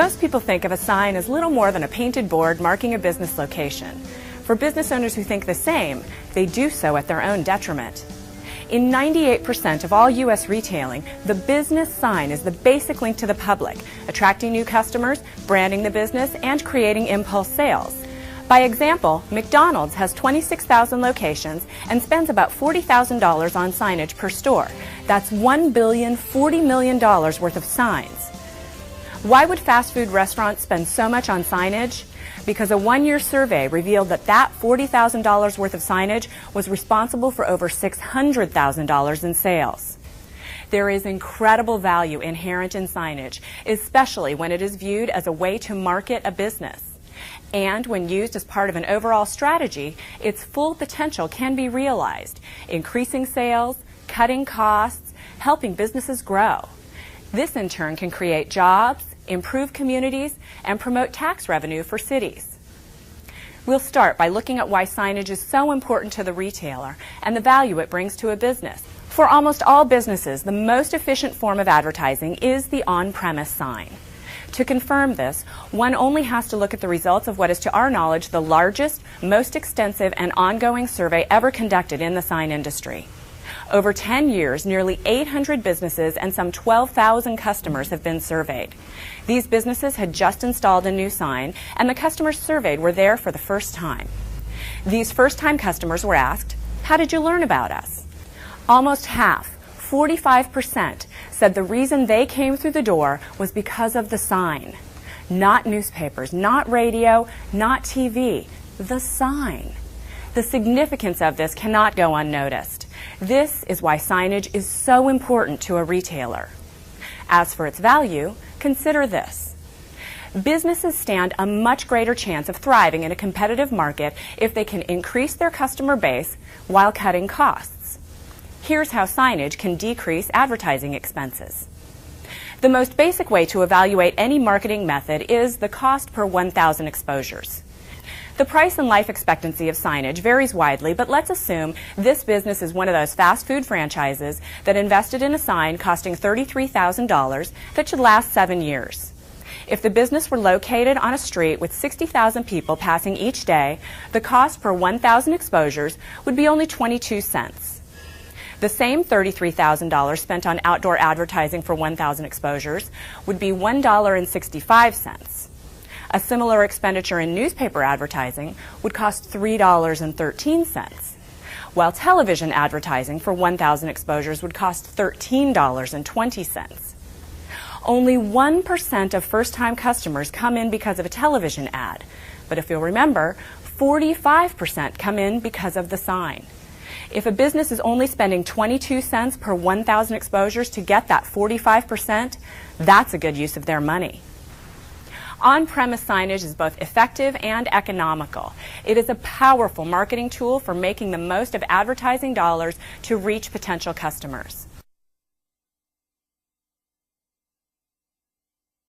Most people think of a sign as little more than a painted board marking a business location. For business owners who think the same, they do so at their own detriment. In 98% of all U.S. retailing, the business sign is the basic link to the public, attracting new customers, branding the business, and creating impulse sales. By example, McDonald's has 26,000 locations and spends about $40,000 on signage per store. That's $1,040 million worth of signs. Why would fast food restaurants spend so much on signage? Because a one-year survey revealed that $40,000 worth of signage was responsible for over $600,000 in sales. There is incredible value inherent in signage, especially when it is viewed as a way to market a business. And when used as part of an overall strategy, its full potential can be realized, increasing sales, cutting costs, helping businesses grow. This in turn can create jobs, improve communities, and promote tax revenue for cities. We'll start by looking at why signage is so important to the retailer and the value it brings to a business. For almost all businesses, the most efficient form of advertising is the on-premise sign. To confirm this, one only has to look at the results of what is, to our knowledge, the largest, most extensive, and ongoing survey ever conducted in the sign industry. Over 10 years, nearly 800 businesses and some 12,000 customers have been surveyed. These businesses had just installed a new sign, and the customers surveyed were there for the first time. These first-time customers were asked, "How did you learn about us?" Almost half, 45%, said the reason they came through the door was because of the sign. Not newspapers, not radio, not TV, the sign. The significance of this cannot go unnoticed. This is why signage is so important to a retailer. As for its value, consider this. Businesses stand a much greater chance of thriving in a competitive market if they can increase their customer base while cutting costs. Here's how signage can decrease advertising expenses. The most basic way to evaluate any marketing method is the cost per 1,000 exposures. The price and life expectancy of signage varies widely, but let's assume this business is one of those fast food franchises that invested in a sign costing $33,000 that should last 7 years. If the business were located on a street with 60,000 people passing each day, the cost per 1,000 exposures would be only 22 cents. The same $33,000 spent on outdoor advertising for 1,000 exposures would be $1.65. A similar expenditure in newspaper advertising would cost $3.13, while television advertising for 1,000 exposures would cost $13.20. Only 1% of first-time customers come in because of a television ad, but if you'll remember, 45% come in because of the sign. If a business is only spending 22 cents per 1,000 exposures to get that 45%, that's a good use of their money. On-premise signage is both effective and economical. It is a powerful marketing tool for making the most of advertising dollars to reach potential customers.